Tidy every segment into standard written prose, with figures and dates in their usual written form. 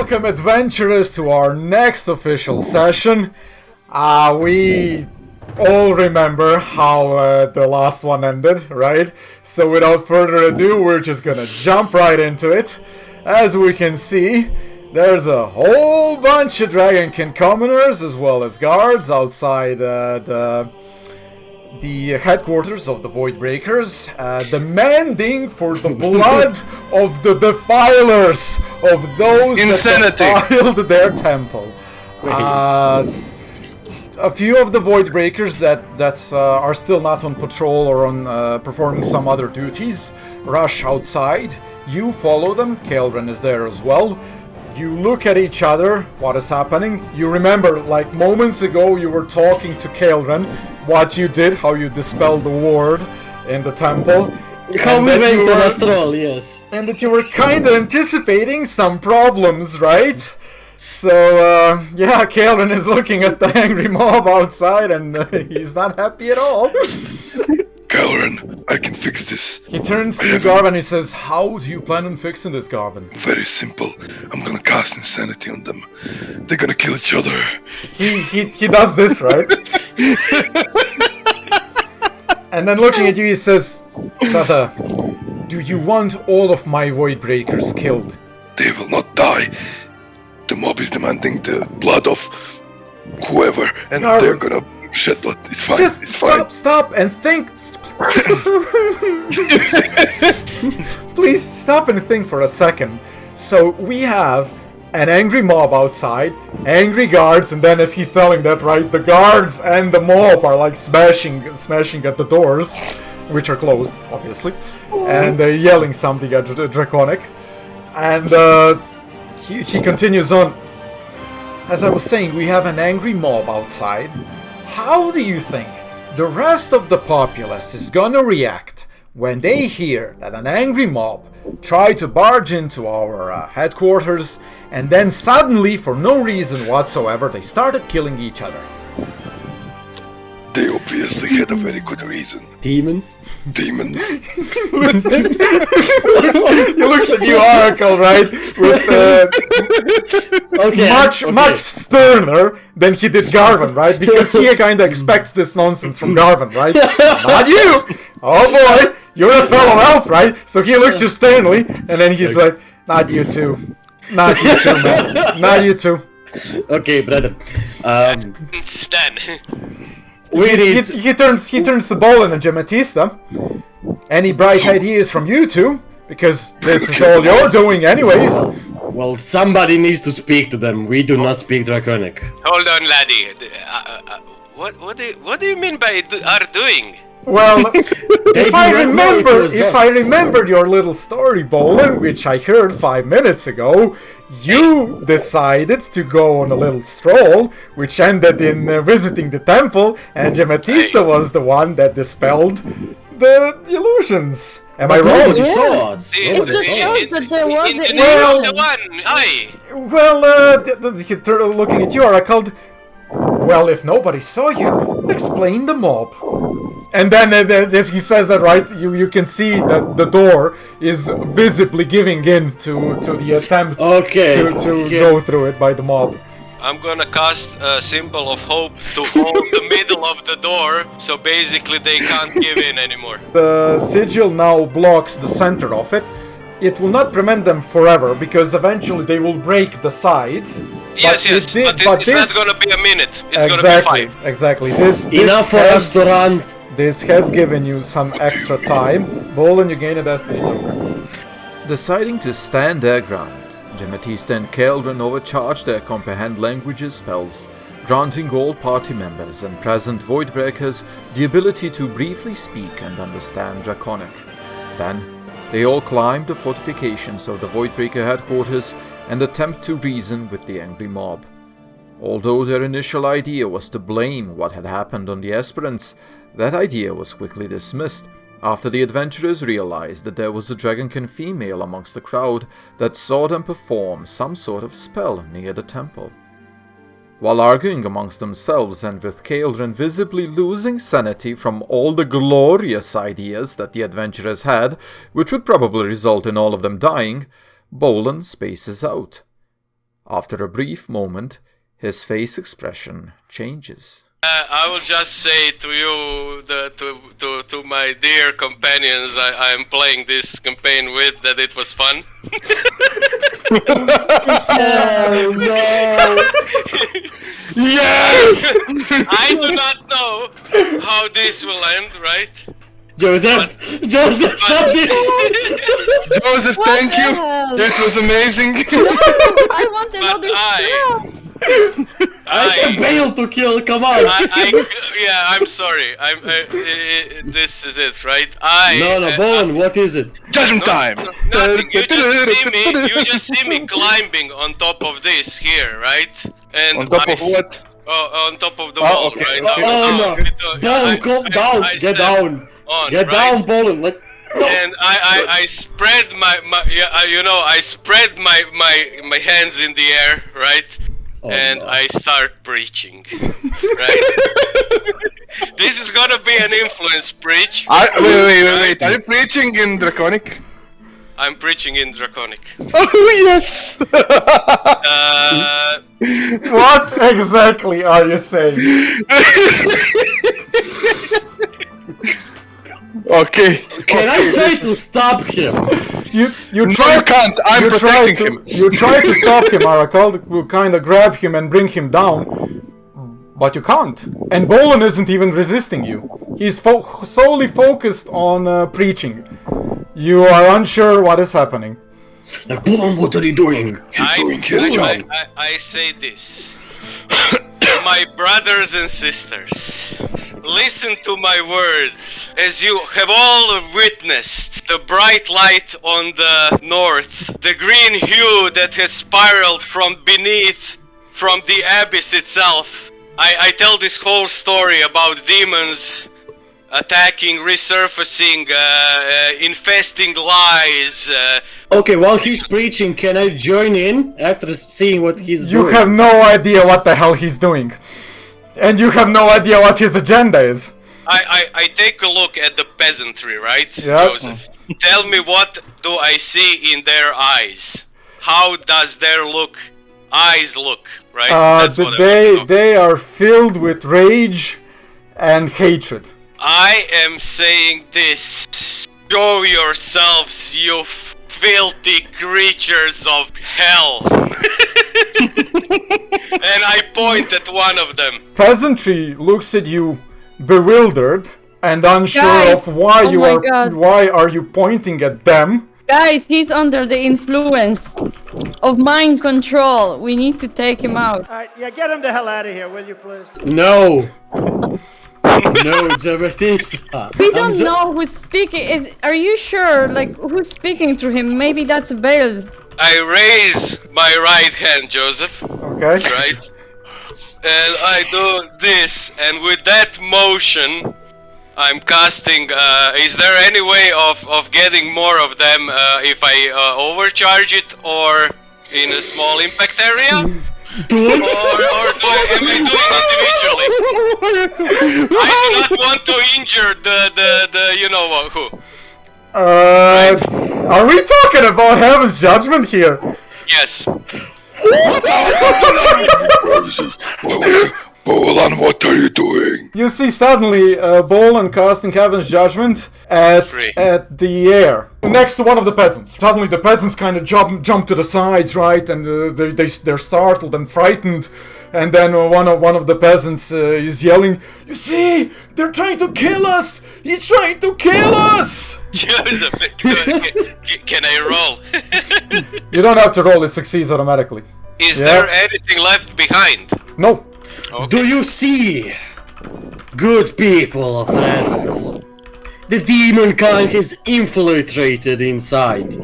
Welcome, adventurers, to our next official session. We all remember how the last one ended, right? So without further ado, we're just gonna jump right into it. As we can see, there's a whole bunch of dragonkin commoners as well as guards outside the headquarters of the Voidbreakers, demanding for the blood of the defilers, of those that defiled their temple. A few of the Voidbreakers that are still not on patrol or on performing some other duties rush outside. You follow them. Kaelran is there as well. You look at each other. What is happening? You remember, like moments ago, you were talking to Kaelran. What you did, how you dispelled the ward in the temple. How we went to Astral, yes. And that you were kind of anticipating some problems, right? So, yeah, Kaelran is looking at the angry mob outside and he's not happy at all. Kaelran, I can fix this. He turns to you, Garvin, and he says, how do you plan on fixing this, Garvin? Very simple. I'm gonna cast insanity on them. They're gonna kill each other. He does this, right? And then looking at you, he says, Brother, do you want all of my Voidbreakers killed? They will not die. The mob is demanding the blood of whoever, and Garvin, they're gonna shed blood. It's fine. Just it's fine. stop and think. Please stop and think for a second. So we have an angry mob outside, angry guards, and then as he's telling that, right, the guards and the mob are like smashing at the doors, which are closed, obviously, and yelling something at Draconic. And he continues on. As I was saying, we have an angry mob outside. How do you think the rest of the populace is gonna react when they hear that an angry mob tried to barge into our headquarters, and then suddenly, for no reason whatsoever, they started killing each other? They obviously had a very good reason. Demons? Demons. Listen, he looks at you, Oracle, right? With much sterner than he did Garvin, right? Because he kind of expects this nonsense from Garvin, right? Not you! Oh boy, you're a fellow elf, right? So he looks you sternly, and then he's like, not you two. Not you two, man. Not you two. Okay, brother. Stan. He turns to Bolan and Jametysta. Any bright ideas from you two? Because this is all you're doing anyways. Well, somebody needs to speak to them. We do not speak Draconic. Hold on, laddie. What do you mean by are doing? Well, if I remember your little story, Bolan, which I heard 5 minutes ago, you decided to go on a little stroll, which ended in visiting the temple, and Jametysta was the one that dispelled the illusions. Am I wrong? You saw us. It just shows that there was looking at you, Oracle. Well, if nobody saw you, explain the mob. And then as he says that, right, you can see that the door is visibly giving in to the attempt to go through it by the mob. I'm gonna cast a symbol of hope to hold the middle of the door, so basically they can't give in anymore. The sigil now blocks the center of it. It will not prevent them forever, because eventually they will break the sides. Yes, it's not gonna be a minute. It's gonna be 5. Exactly. Enough for us to run. This has given you some extra time. Bolan, you gain a destiny token. Deciding to stand their ground, Jametysta and Kaelran overcharged their comprehend languages spells, granting all party members and present Voidbreakers the ability to briefly speak and understand Draconic. Then, they all climbed the fortifications of the Voidbreaker headquarters and attempt to reason with the angry mob. Although their initial idea was to blame what had happened on the Aspirants, that idea was quickly dismissed after the adventurers realized that there was a dragonkin female amongst the crowd that saw them perform some sort of spell near the temple. While arguing amongst themselves and with Kaelran visibly losing sanity from all the glorious ideas that the adventurers had, which would probably result in all of them dying, Bolan spaces out. After a brief moment, his face expression changes. I will just say to you, to my dear companions I am playing this campaign with, that it was fun. Oh no! Yes! I do not know how this will end, right? Joseph! Joseph, stop this! Joseph, thank you. hell? That was amazing. I want another spell. I have Baal to kill, come on! I'm sorry. This is it, right? No, Bolan, what is it? Judgment time. Nothing. You just see me climbing on top of this here, right? And On top of what? On top of the wall, okay, right? okay. Oh no! Bolan, calm down! Get down! Get down, Bolan! Like, And I spread my hands in the air, right? And no. I start preaching, right? This is gonna be an influence preach. Wait. Are you preaching in Draconic? I'm preaching in Draconic. Oh, yes! What exactly are you saying? Okay. can I say to stop him? You No, try. you can't. I'm protecting him. You try to stop him, Arakal, will kind of grab him and bring him down, but you can't. And Bolan isn't even resisting you. He's solely focused on preaching. You are unsure what is happening. Like, Bolan, what are you doing? He's doing his job. I say this. My brothers and sisters, listen to my words. As you have all witnessed the bright light on the north, the green hue that has spiraled from beneath, from the abyss itself. I tell this whole story about demons attacking, resurfacing, infesting lies. Okay, while he's preaching, can I join in after seeing what he's doing? You have no idea what the hell he's doing. And you have no idea what his agenda is. I take a look at the peasantry, right, Yep. Joseph? Tell me, what do I see in their eyes? How does their eyes look, right? That's what I want to know. They are filled with rage and hatred. I am saying this. Show yourselves, you filthy creatures of hell. And I point at one of them. Peasantry looks at you bewildered and unsure Guys, of why oh my God. why are you pointing at them. Guys, he's under the influence of mind control. We need to take him out. Alright, yeah, get him the hell out of here, will you please? No! No, Jametysta. We don't know who's speaking. Are you sure? Like, who's speaking to him? Maybe that's Baal. I raise my right hand, Joseph. Okay. Right? And I do this, and with that motion, I'm casting. Is there any way of getting more of them if I overcharge it, or in a small impact area? Do it! Or am I doing it individually? I do not want to injure the you know who. Are we talking about Heaven's Judgment here? Yes. Bolan, what are you doing? You see suddenly Bolan casting Heaven's Judgment at the air, next to one of the peasants. Suddenly the peasants kind of jump to the sides, right? And they're startled and frightened. And then one of the peasants is yelling, "You see, they're trying to kill us! He's trying to kill us!" Joseph, can I roll? You don't have to roll; it succeeds automatically. Is there anything left behind? No. Okay. Do you see, good people of Rezax? The demon kind has infiltrated inside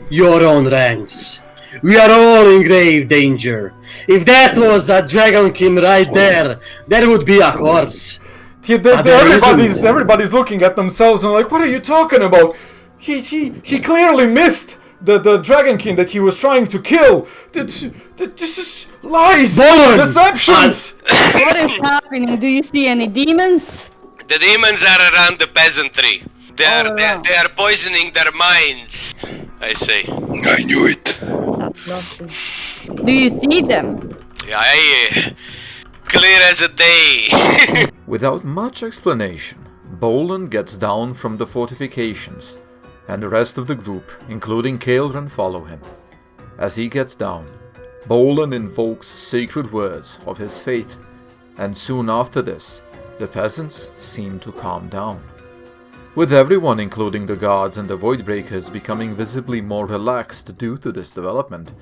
your own ranks. We are all in grave danger. If that was a dragonkin right there, there would be a corpse. Everybody's looking at themselves and like, what are you talking about? He clearly missed the dragonkin that he was trying to kill. This is lies, Bolan! deceptions. What is happening? Do you see any demons? The demons are around the peasantry. They All around. are poisoning their minds, I say. I knew it. Do you see them? I clear as a day. Without much explanation, Bolan gets down from the fortifications, and the rest of the group, including Kaelran, follow him. As he gets down, Bolan invokes sacred words of his faith, and soon after this, the peasants seem to calm down. With everyone, including the guards and the Voidbreakers, becoming visibly more relaxed due to this development,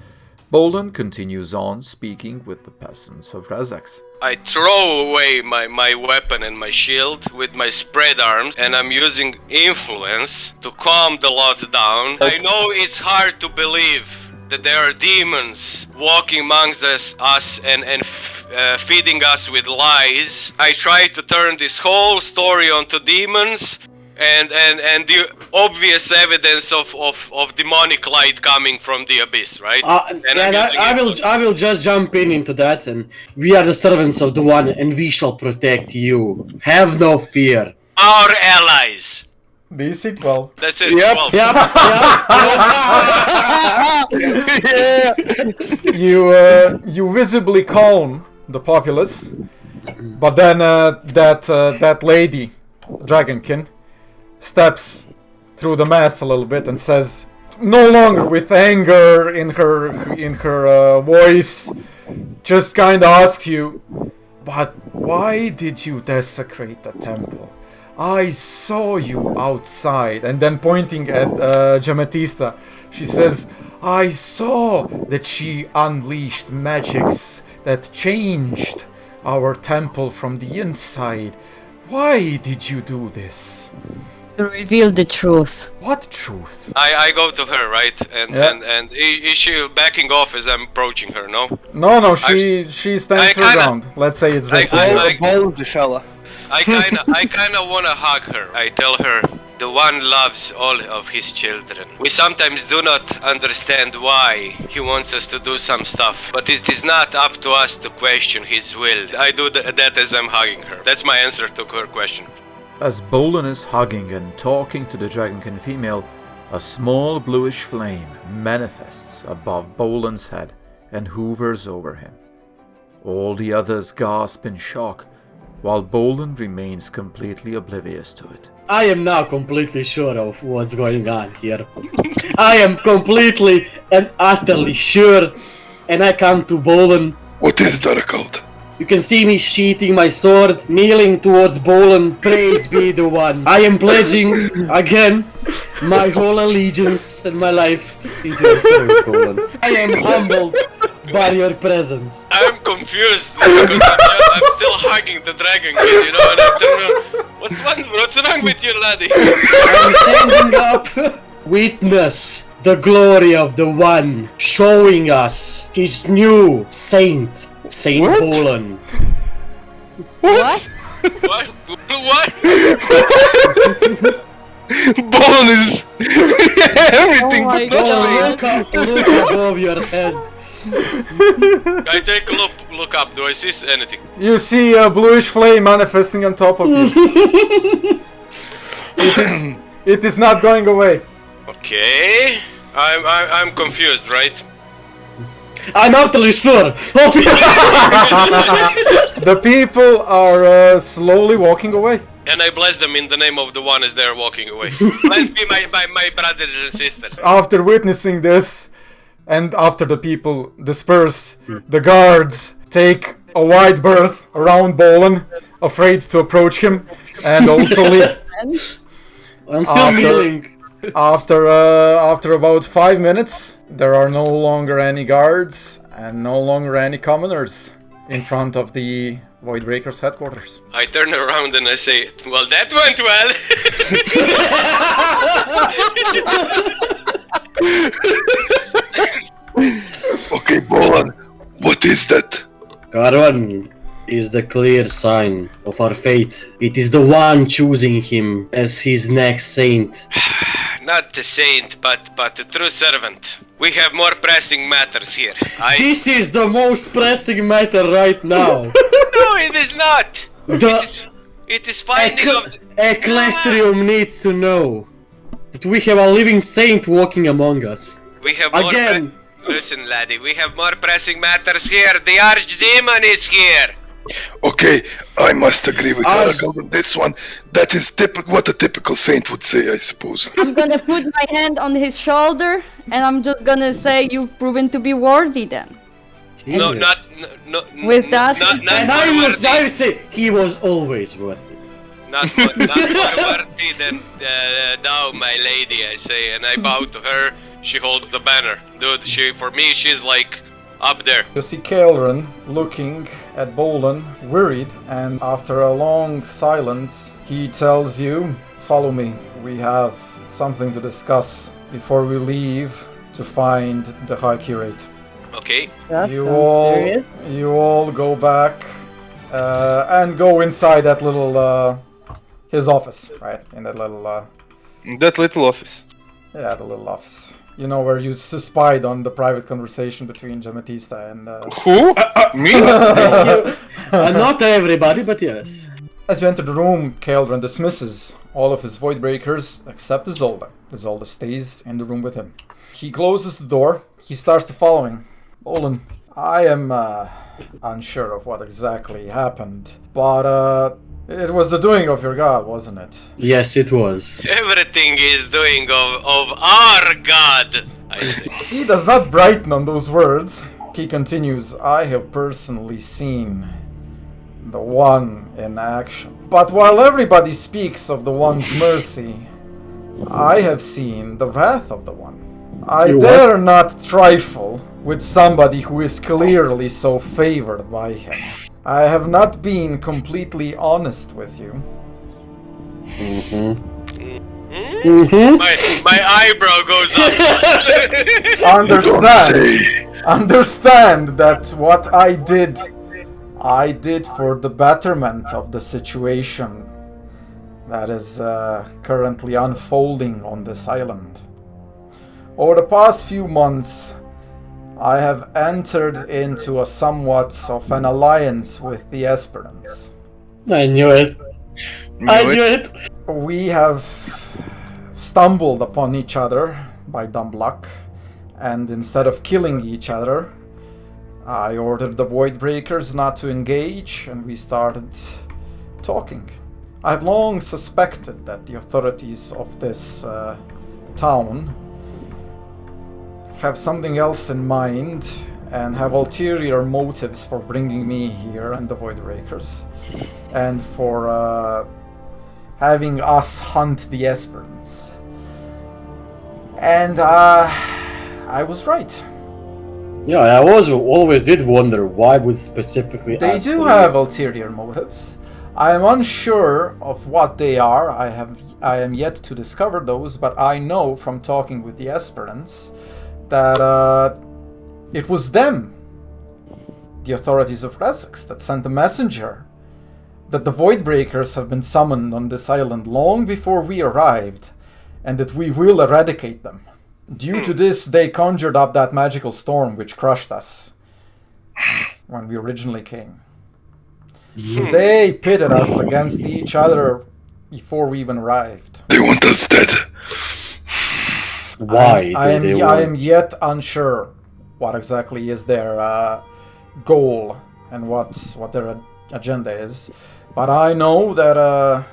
Bolan continues on speaking with the peasants of Rezax. I throw away my weapon and my shield with my spread arms, and I'm using influence to calm the lot down. I know it's hard to believe that there are demons walking amongst us and feeding us with lies. I try to turn this whole story onto demons and the obvious evidence of demonic light coming from the abyss, right? I will just jump into that, and we are the servants of the One, and we shall protect you. Have no fear. Our allies. DC 12. That's it. Yep. 12. You visibly calm the populace, but then that lady, dragonkin, steps through the mass a little bit and says, no longer with anger in her voice, just kind of asks you, but why did you desecrate the temple? I saw you outside. And then pointing at Jametysta, she says, I saw that she unleashed magics that changed our temple from the inside. Why did you do this? To reveal the truth. What truth? I go to her, right? And is she backing off as I'm approaching her, no? No, she stands her ground. Let's say it's this way. Bold fella. I kinda wanna hug her. I tell her, the One loves all of his children. We sometimes do not understand why he wants us to do some stuff, but it is not up to us to question his will. I do that as I'm hugging her. That's my answer to her question. As Bolan is hugging and talking to the dragonkin female, a small bluish flame manifests above Bolan's head and hovers over him. All the others gasp in shock, while Bolan remains completely oblivious to it. I am now completely sure of what's going on here. I am completely and utterly sure, and I come to Bolan. What is that called? You can see me sheathing my sword, kneeling towards Bolan. Praise be the One. I am pledging, again, my whole allegiance and my life into your service, Bolan. I am humbled by your presence. I'm confused because I'm still hugging the dragon kid, you know, and I turn around, what's wrong with you, laddie? I'm standing up. Witness the glory of the One, showing us his new saint, Saint Bolan. What? What? What? Bolan is everything Oh my but nothing. God. Look above your head. I take a look up. Do I see anything? You see a bluish flame manifesting on top of you. It is not going away. Okay. I'm confused, right? I'm utterly sure. The people are slowly walking away. And I bless them in the name of the One as they're walking away. Bless be my brothers and sisters. After witnessing this, and after the people disperse, the guards take a wide berth around Bolan, afraid to approach him, and also leave. I'm still kneeling. After about 5 minutes, there are no longer any guards and no longer any commoners in front of the Voidbreaker's headquarters. I turn around and I say, well, that went well. Okay, Bolan, what is that? Kaelran is the clear sign of our fate. It is the One choosing him as his next saint. Not the saint, but the true servant. We have more pressing matters here. This is the most pressing matter right now. No, it is not. It is finding of... Ecclesium needs to know that we have a living saint walking among us. We have more Again. Listen, laddie, we have more pressing matters here. The Archdemon is here. Okay, I must agree with As- Aragorn on this one. That is what a typical saint would say, I suppose. I'm gonna put my hand on his shoulder, and I'm just gonna say you've proven to be worthy then. No, Yeah. no. With that- not And more I worthy. would say he was always worth it. Not more worthy than now, my lady, I say, and I bow to her. She holds the banner. Dude, for me, she's like up there. You see Kaelran looking at Bolan, worried, and after a long silence, he tells you, "Follow me. We have something to discuss before we leave to find the High Curate." Okay. That You sounds all, serious. you all go back and go inside that little his office, right? In that little That little office. yeah, the little office. You know where you spied on the private conversation between Jametysta and. Who? Me? Not everybody, but yes. As you enter the room, Kaelran dismisses all of his Voidbreakers except Isolde. Isolde stays in the room with him. He closes the door. He starts the following. Bolan, I am unsure of what exactly happened, but it was the doing of your god, wasn't it? Yes, it was. Everything is doing of our god, I say. He does not brighten on those words. He continues, I have personally seen the One in action. But while everybody speaks of the One's mercy, I have seen the wrath of the One. I You dare not trifle with somebody who is clearly so favored by him. I have not been completely honest with you. My eyebrow goes up. Understand that what I did for the betterment of the situation that is currently unfolding on this island. Over the past few months, I have entered into a somewhat of an alliance with the Aspirants. I knew it. I knew it. We have stumbled upon each other by dumb luck, and instead of killing each other, I ordered the Voidbreakers not to engage, and we started talking. I've long suspected that the authorities of this town have something else in mind and have ulterior motives for bringing me here and the Voidbreakers, and for having us hunt the Aspirants. And I was right. Yeah, I always did wonder why would specifically They ask do for have you. ulterior motives. I am unsure of what they are. I am yet to discover those, but I know from talking with the Aspirants that it was them, the authorities of Rezax, that sent a messenger that the Voidbreakers have been summoned on this island long before we arrived, and that we will eradicate them. Due to this, they conjured up that magical storm which crushed us when we originally came. So they pitted us against each other before we even arrived. They want us dead. Why I did they am want? yet unsure what exactly is their goal and what their agenda is, but I know that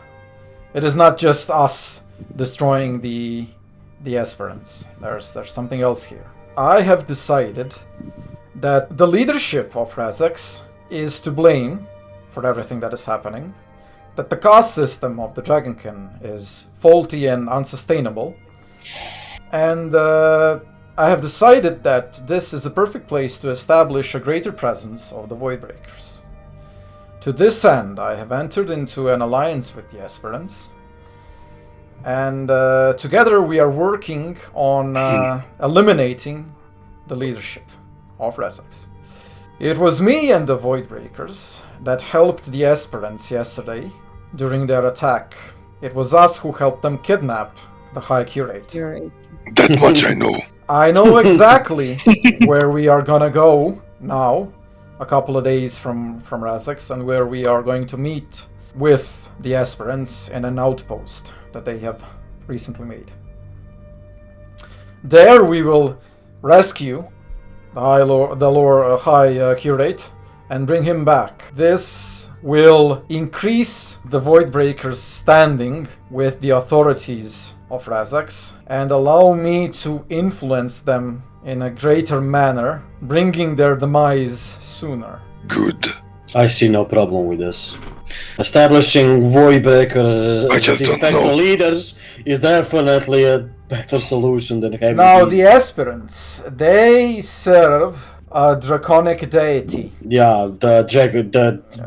it is not just us destroying the Aspirants. There's something else here. I have decided that the leadership of Rezax is to blame for everything that is happening, that the caste system of the dragonkin is faulty and unsustainable, and I have decided that this is a perfect place to establish a greater presence of the Voidbreakers. To this end, I have entered into an alliance with the Aspirants, and together we are working on eliminating the leadership of Rezax. It was me and the Voidbreakers that helped the Aspirants yesterday during their attack. It was us who helped them kidnap the High Curate. You're right. That much I know. I know exactly where we are gonna go now, a couple of days from Rezax, and where we are going to meet with the Aspirants in an outpost that they have recently made. There we will rescue High Curate and bring him back. This will increase the Voidbreaker's standing with the authorities of Rezax and allow me to influence them in a greater manner, bringing their demise sooner. Good. I see no problem with this. Establishing Voidbreaker I as just de don't facto know. leaders is definitely a better solution than having Now, these. the Aspirants, they serve a Draconic deity. Yeah, the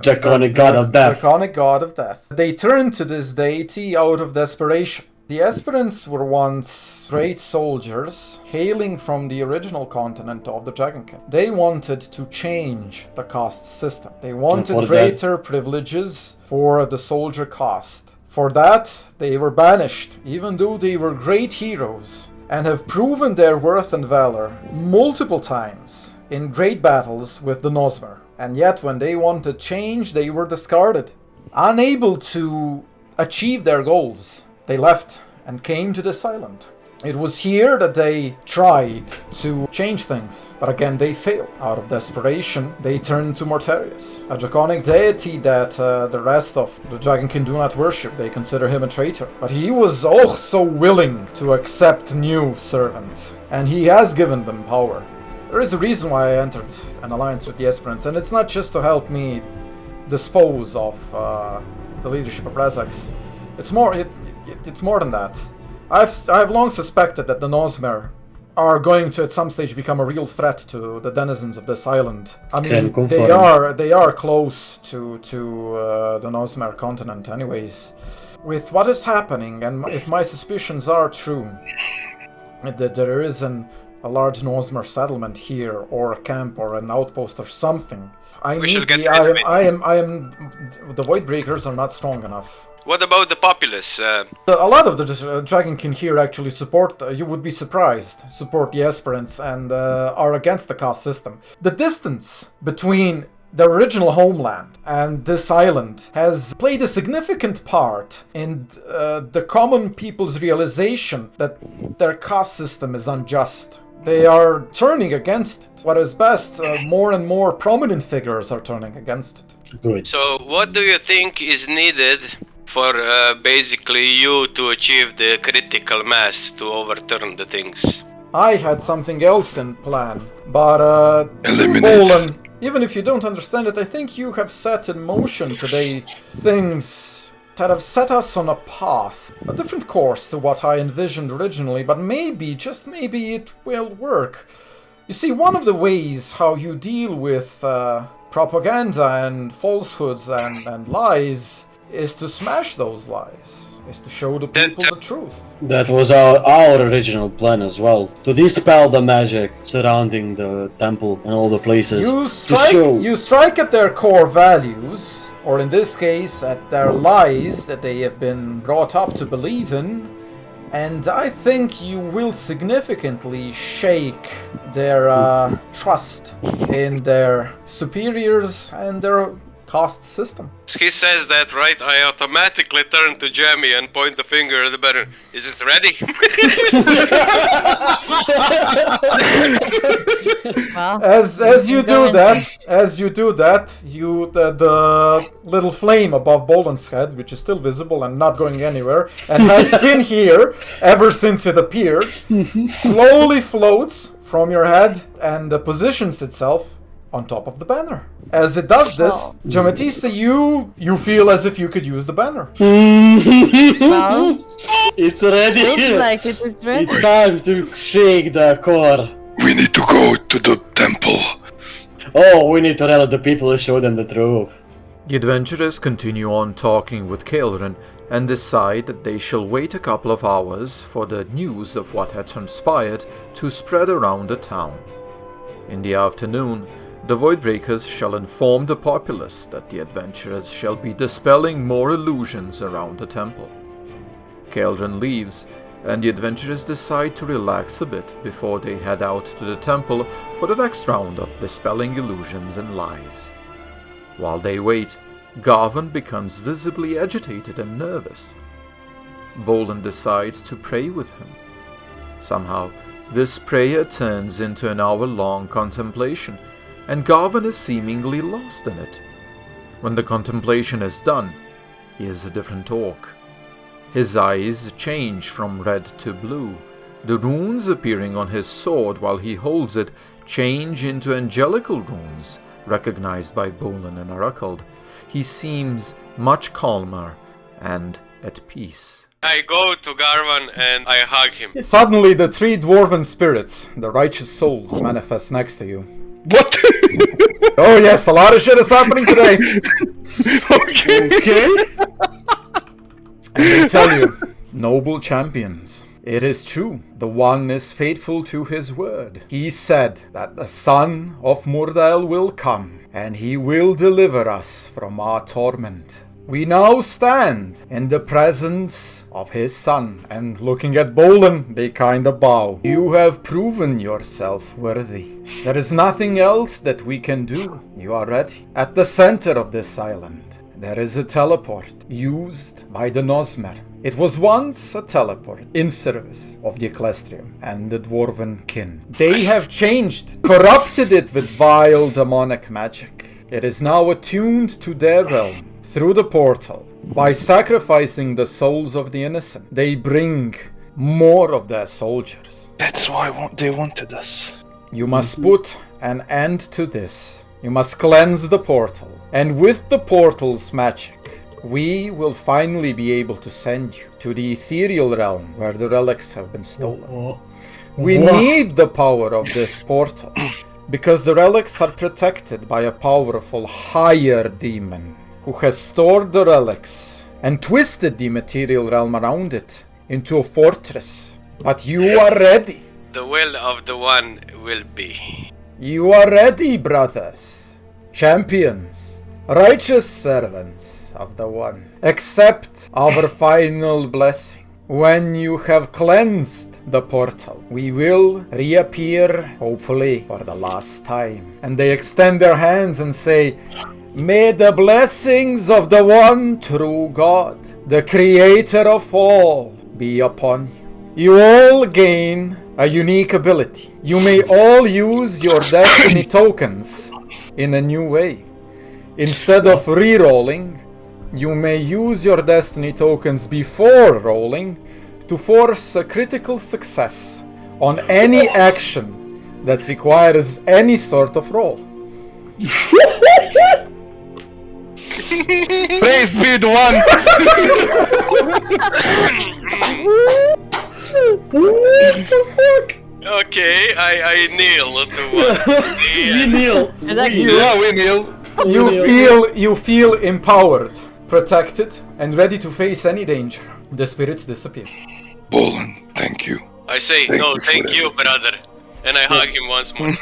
Draconic god of death. Draconic god of death. They turned to this deity out of desperation. The Aspirants were once great soldiers, hailing from the original continent of the dragonkin. They wanted to change the caste system. They wanted greater privileges for the soldier caste. For that, they were banished, even though they were great heroes, and have proven their worth and valor multiple times in great battles with the Nosmer. And yet, when they wanted change, they were discarded. Unable to achieve their goals, they left and came to this island. It was here that they tried to change things, but again they failed. Out of desperation, they turned to Mortarius, a draconic deity that the rest of the dragonkin do not worship. They consider him a traitor. But he was oh so willing to accept new servants, and he has given them power. There is a reason why I entered an alliance with the Aspirants, and it's not just to help me dispose of the leadership of Rezax. It's more than that. I've long suspected that the Nosmer are going to at some stage become a real threat to the denizens of this island. I mean, they are close to the Nosmer continent anyways. With what is happening, and if my suspicions are true, that there is a large Nosmer settlement here, or a camp, or an outpost, or something. The Voidbreakers are not strong enough. What about the populace? A lot of the dragonkin here actually support, you would be surprised, support the Aspirants and are against the caste system. The distance between the original homeland and this island has played a significant part in the common people's realization that their caste system is unjust. They are turning against it. What is best, more and more prominent figures are turning against it. Good. So, what do you think is needed for basically you to achieve the critical mass to overturn the things? I had something else in plan, but Bolan, even if you don't understand it, I think you have set in motion today things that have set us on a path, a different course to what I envisioned originally, but maybe, just maybe, it will work. You see, one of the ways how you deal with propaganda and falsehoods and lies is to smash those lies, is to show the people the truth. That was our original plan as well, to dispel the magic surrounding the temple and all the places. You strike at their core values, or in this case, at their lies that they have been brought up to believe in, and I think you will significantly shake their trust in their superiors and their caste system. He says that, right? I automatically turn to Jamie and point the finger at the Baron. Is it ready? Well, As you do that, the little flame above Bolan's head, which is still visible and not going anywhere, and has been here ever since it appeared, slowly floats from your head and positions itself on top of the banner. As it does this, Jametysta, you feel as if you could use the banner. well, It's ready. looks like it is ready. It's time to shake the core. We need to go to the temple. Oh, we need to rally the people and show them the truth. The adventurers continue on talking with Kaelran and decide that they shall wait a couple of hours for the news of what had transpired to spread around the town. In the afternoon, the Voidbreakers shall inform the populace that the adventurers shall be dispelling more illusions around the temple. Kaelran leaves, and the adventurers decide to relax a bit before they head out to the temple for the next round of dispelling illusions and lies. While they wait, Garvin becomes visibly agitated and nervous. Bolan decides to pray with him. Somehow, this prayer turns into an hour-long contemplation, and Garvin is seemingly lost in it. When the contemplation is done, he is a different orc. His eyes change from red to blue. The runes appearing on his sword while he holds it change into angelical runes, recognized by Bolan and Arakel. He seems much calmer and at peace. I go to Garvan and I hug him. Suddenly, the three dwarven spirits, the righteous souls, manifest next to you. What? Oh yes, a lot of shit is happening today. Okay. And they tell you, noble champions, it is true, the One is faithful to his word. He said that the Son of Murdael will come, and he will deliver us from our torment. We now stand in the presence of his Son, and looking at Bolan, they kinda bow. You have proven yourself worthy. There is nothing else that we can do. You are ready. At the center of this island, there is a teleport used by the Nosmer. It was once a teleport in service of the Ecclestrium and the dwarven kin. They have changed it, corrupted it with vile demonic magic. It is now attuned to their realm through the portal. By sacrificing the souls of the innocent, they bring more of their soldiers. That's why they wanted us. You must put an end to this. You must cleanse the portal. And with the portal's magic, we will finally be able to send you to the ethereal realm where the relics have been stolen. We need the power of this portal, because the relics are protected by a powerful higher demon who has stored the relics and twisted the material realm around it into a fortress. But you are ready. The will of the One will be. You are ready, brothers, champions, righteous servants of the One. Accept our final blessing. When you have cleansed the portal, we will reappear, hopefully for the last time. And they extend their hands and say, may the blessings of the one true God, the creator of all, be upon you. You all gain a unique ability. You may all use your destiny tokens in a new way. Instead of re-rolling, you may use your destiny tokens before rolling to force a critical success on any action that requires any sort of roll. Praise be the One. Okay, I kneel to one. We kneel. Yeah, we kneel. You feel empowered, protected, and ready to face any danger. The spirits disappear. Bolan, thank you. I say, no, thank you, brother. And I hug him once more.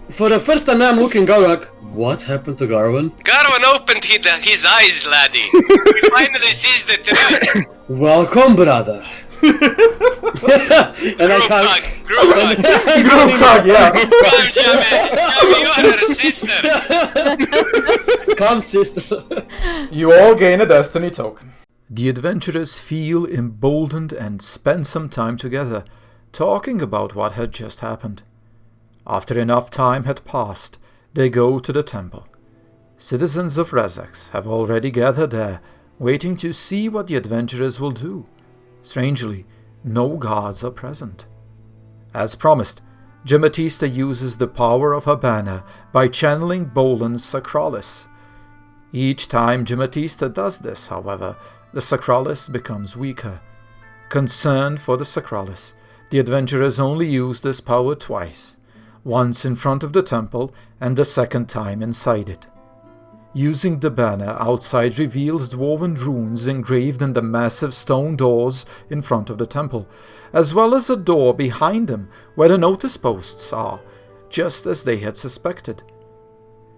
For the first time I'm looking Garvin like, what happened to Garvin? Garvan opened his eyes, laddie. He finally sees the truth. Welcome, brother. And I hug. Group hug. Group hug, yeah. Come, Jamie. Jamie, you are a sister. Come, sister. You all gain a destiny token. The adventurers feel emboldened and spend some time together, talking about what had just happened. After enough time had passed, they go to the temple. Citizens of Rezax have already gathered there, waiting to see what the adventurers will do. Strangely, no guards are present. As promised, Jametysta uses the power of her banner by channeling Bolan's Sacralis. Each time Jametysta does this, however, the Sacralis becomes weaker. Concerned for the Sacralis, the adventurers only use this power twice, once in front of the temple and the second time inside it. Using the banner outside reveals dwarven runes engraved in the massive stone doors in front of the temple, as well as a door behind them where the notice posts are, just as they had suspected.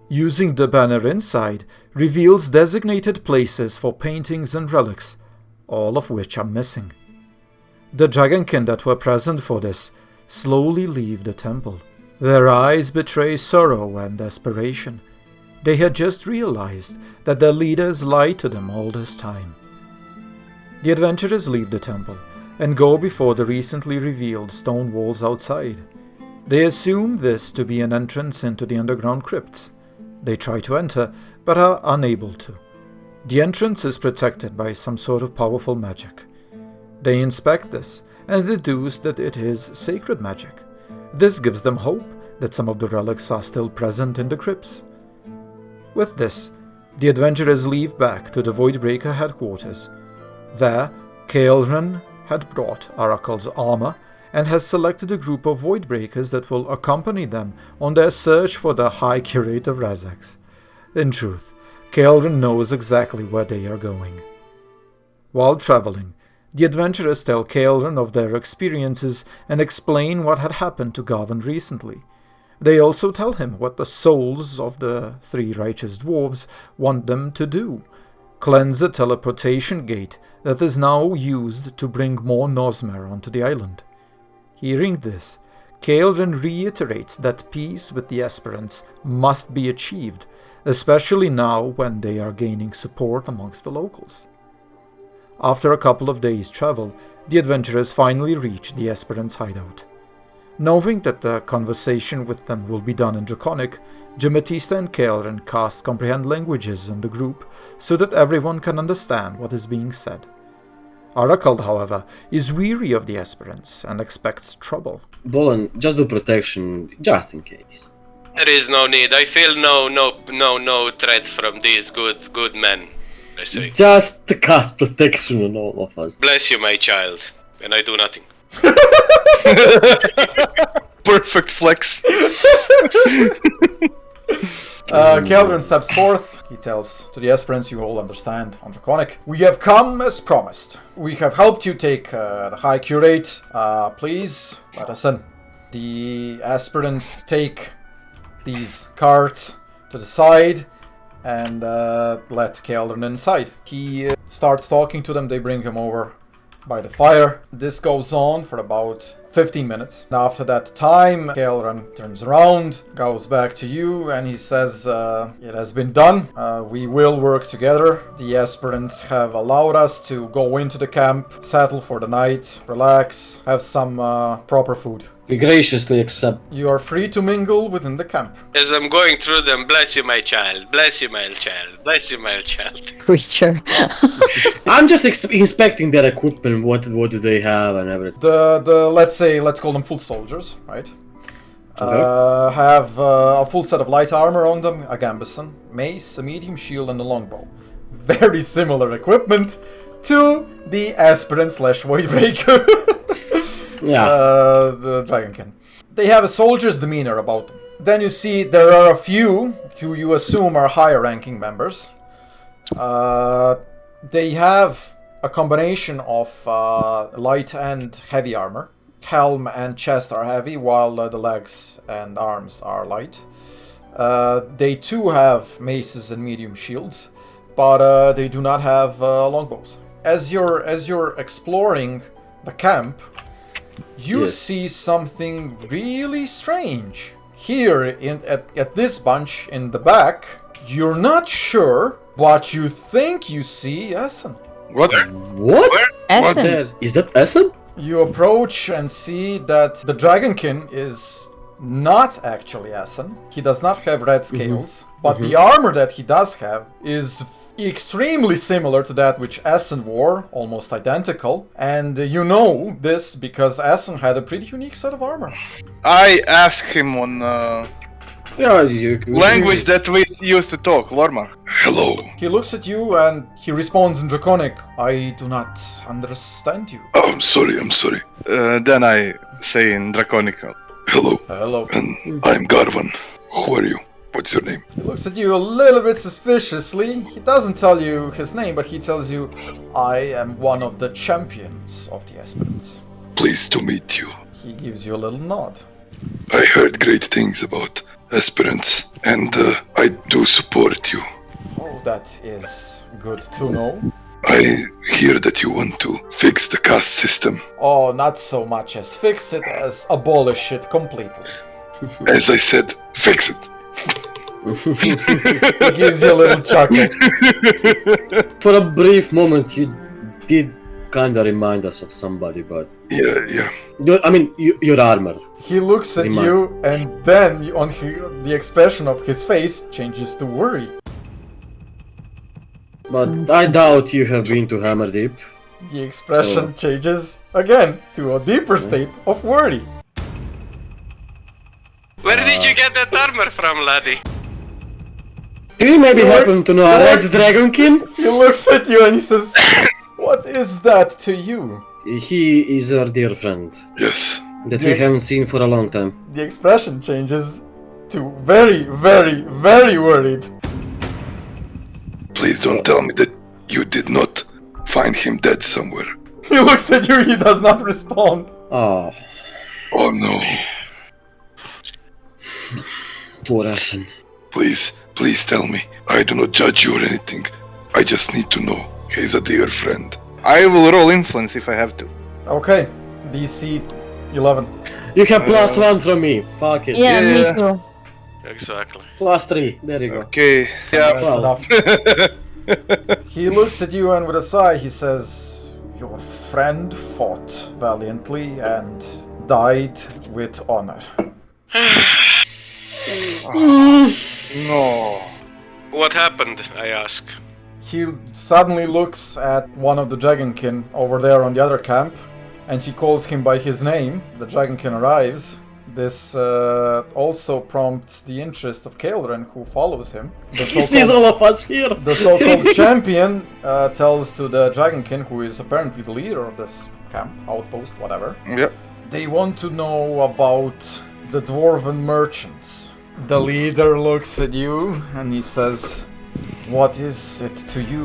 Using the banner inside reveals designated places for paintings and relics, all of which are missing. The dragonkin that were present for this slowly leave the temple. Their eyes betray sorrow and desperation. They had just realized that their leaders lied to them all this time. The adventurers leave the temple, and go before the recently revealed stone walls outside. They assume this to be an entrance into the underground crypts. They try to enter, but are unable to. The entrance is protected by some sort of powerful magic. They inspect this and deduce that it is sacred magic. This gives them hope that some of the relics are still present in the crypts. With this, the adventurers leave back to the Voidbreaker headquarters. There, Kaelran had brought Oracle's armor and has selected a group of Voidbreakers that will accompany them on their search for the High Curate of Rezax. In truth, Kaelran knows exactly where they are going. While traveling, the adventurers tell Kaelran of their experiences and explain what had happened to Garvin recently. They also tell him what the souls of the 3 righteous dwarves want them to do: cleanse a teleportation gate that is now used to bring more Nosmer onto the island. Hearing this, Kaelran reiterates that peace with the Aspirants must be achieved, especially now when they are gaining support amongst the locals. After a couple of days' travel, the adventurers finally reach the Aspirants' hideout. Knowing that the conversation with them will be done in Draconic, Jametysta and Kaelran cast comprehend languages on the group so that everyone can understand what is being said. Oracle, however, is weary of the Aspirants and expects trouble. Bolan, just do protection, just in case. There is no need. I feel no threat from these good men. I say. Just cast protection on all of us. Bless you, my child, and I do nothing. Perfect flex. Kaelran steps forth. He tells to the Aspirants, you all understand on Draconic, we have come as promised. We have helped you take the High Curate. Please let us in. The Aspirants take these carts to the side and let Kaelran inside. He starts talking to them. They bring him over by the fire. This goes on for about 15 minutes. Now after that time, Kaelran turns around, goes back to you, and he says, it has been done. We will work together. The Aspirants have allowed us to go into the camp, settle for the night, relax, have some proper food. We graciously accept. You are free to mingle within the camp. As I'm going through them, bless you, my child. Bless you, my child. Bless you, my child. Creature. I'm just inspecting their equipment. What do they have and everything. Let's call them full soldiers, right? Okay. Have a full set of light armor on them, a gambeson, mace, a medium shield, and a longbow. Very similar equipment to the Aspirant/Voidbreaker. Yeah. The dragonkin. They have a soldier's demeanor about them. Then you see there are a few who you assume are higher ranking members. They have a combination of light and heavy armor. Helm and chest are heavy, while the legs and arms are light. They too have maces and medium shields, but they do not have longbows. As you're exploring the camp, you see something really strange. Here, at this bunch in the back, you're not sure, but you think you see Essen. What? What? Essen. Is that Essen? You approach and see that the dragonkin is not actually Essen. He does not have red scales, but the armor that he does have is extremely similar to that which Essen wore, almost identical. And you know this because Essen had a pretty unique set of armor. I asked him on language that we used to talk, Lormar. Hello. He looks at you and he responds in Draconic, I do not understand you. Oh, I'm sorry. Then I say in Draconic, Hello. Hello. And I'm Garvan. Who are you? What's your name? He looks at you a little bit suspiciously. He doesn't tell you his name, but he tells you, I am one of the champions of the Aspirants. Pleased to meet you. He gives you a little nod. I heard great things about Aspirants, and I do support you. Oh, that is good to know. I hear that you want to fix the caste system. Oh, not so much as fix it as abolish it completely. As I said, fix it. He gives you a little chuckle. For a brief moment, you did kinda remind us of somebody, but... Yeah. Your armor. He looks at you, and then the expression of his face changes to worry. But I doubt you have been to Hammerdeep. The expression changes again to a deeper state of worry. Where did you get that armor from, laddie? Do you maybe He happen looks- to know a he red looks- dragonkin? He looks at you and he says, "What is that to you?" He is our dear friend Yes. that we Yes. haven't seen for a long time. The expression changes to very, very, very worried. Please don't tell me that you did not find him dead somewhere. He looks at you, he does not respond. Oh, Oh no. poor Asen. Please tell me. I do not judge you or anything. I just need to know. He's a dear friend. I will roll influence if I have to. Okay, DC 11. You have +1 from me. Fuck it. Yeah, Yeah. me too. Exactly. +3. There you go. Okay. Yeah. That's Well. enough. He looks at you and with a sigh he says, "Your friend fought valiantly and died with honor." No. What happened, I ask. He suddenly looks at one of the dragonkin over there on the other camp, and he calls him by his name. The dragonkin arrives. This also prompts the interest of Kaelran, who follows him. The He sees all of us here. The so-called champion tells to the dragonkin, who is apparently the leader of this camp, outpost, whatever. Yep. They want to know about the dwarven merchants. The leader looks at you and he says, "What is it to you?"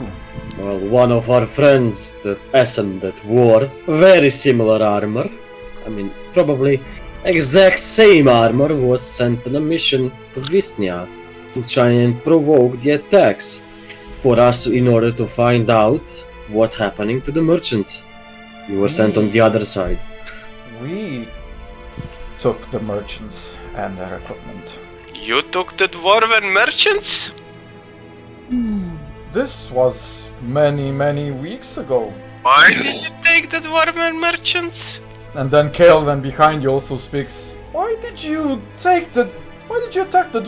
Well, one of our friends, that Asen, that wore very similar armor. I mean, probably exact same armor, was sent on a mission to Visnia to try and provoke the attacks for us in order to find out what's happening to the merchants. We were sent on the other side. We took the merchants and their equipment. You took the dwarven merchants? This was many, many weeks ago. Why did you take the dwarven merchants? And then Kaelran behind you also speaks. Why did you attack the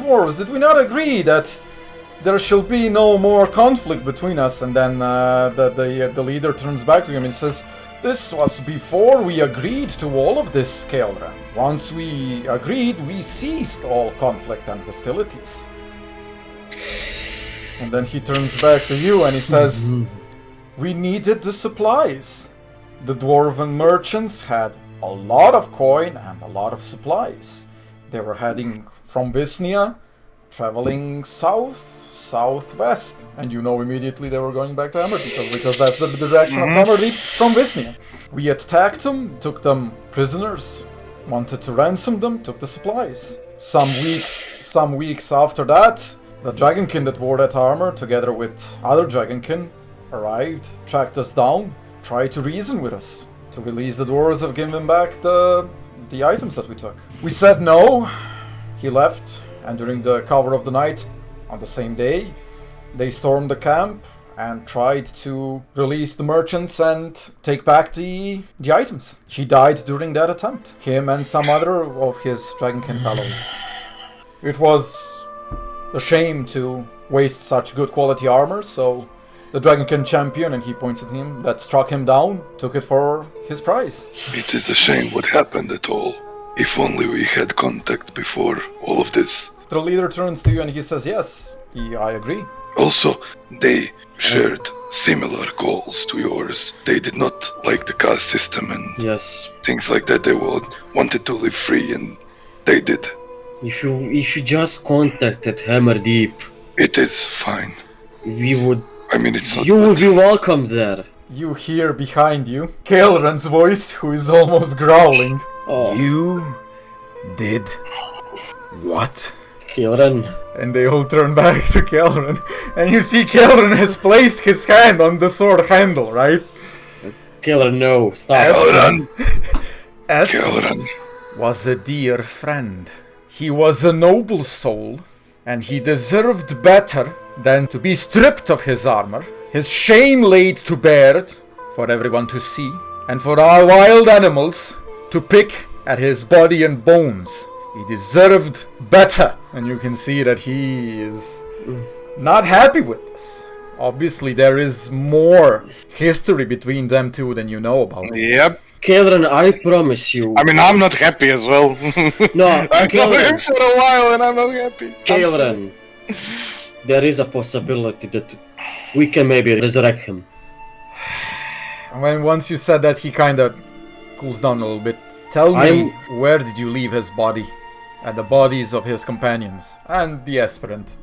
dwarves? Did we not agree that there shall be no more conflict between us? And then the leader turns back to him and says, "This was before we agreed to all of this, Kaelran. Once we agreed, we ceased all conflict and hostilities." And then he turns back to you and he says, "We needed the supplies. The dwarven merchants had a lot of coin and a lot of supplies. They were heading from Visnia, traveling southwest, and you know immediately they were going back to Hammerdeep because that's the direction of Hammerdeep from Visnia. We attacked them, took them prisoners, wanted to ransom them, took the supplies. Some weeks after that, the dragonkin that wore that armor, together with other dragonkin, arrived, tracked us down, tried to reason with us, to release the dwarves and give them back the items that we took. We said no, he left, and during the cover of the night, on the same day, they stormed the camp and tried to release the merchants and take back the items. He died during that attempt, him and some other of his dragonkin fellows. It was a shame to waste such good quality armor, so the dragonkin champion, and he points at him, that struck him down, took it for his prize. It is a shame what happened at all. If only we had contact before all of this. The leader turns to you and he says, "Yes, I agree." Also, they shared similar goals to yours. They did not like the caste system and Yes. things like that. They wanted to live free, and they did. If you just contacted Hammerdeep, It is fine. we would... I mean, it's not You would bad. be welcome there. You hear behind you Kaelran's voice, who is almost growling. Oh, You did what? Kaelran. And they all turn back to Kaelran, and you see Kaelran has placed his hand on the sword handle, right? Kaelran, no, stop. Kaelran, S Kaelran. was a dear friend. He was a noble soul, and he deserved better than to be stripped of his armor, his shame laid to bear, for everyone to see, and for our wild animals to pick at his body and bones. He deserved better, and you can see that he is not happy with this. Obviously, there is more history between them two than you know about. Yep. Kaelran, I promise you. I mean, I'm not happy as well. No, I know him Kaelran, for a while and I'm not happy. Kaelran, there is a possibility that we can maybe resurrect him. When once you said that, he kind of cools down a little bit. Tell me, where did you leave his body? And the bodies of his companions and the aspirant.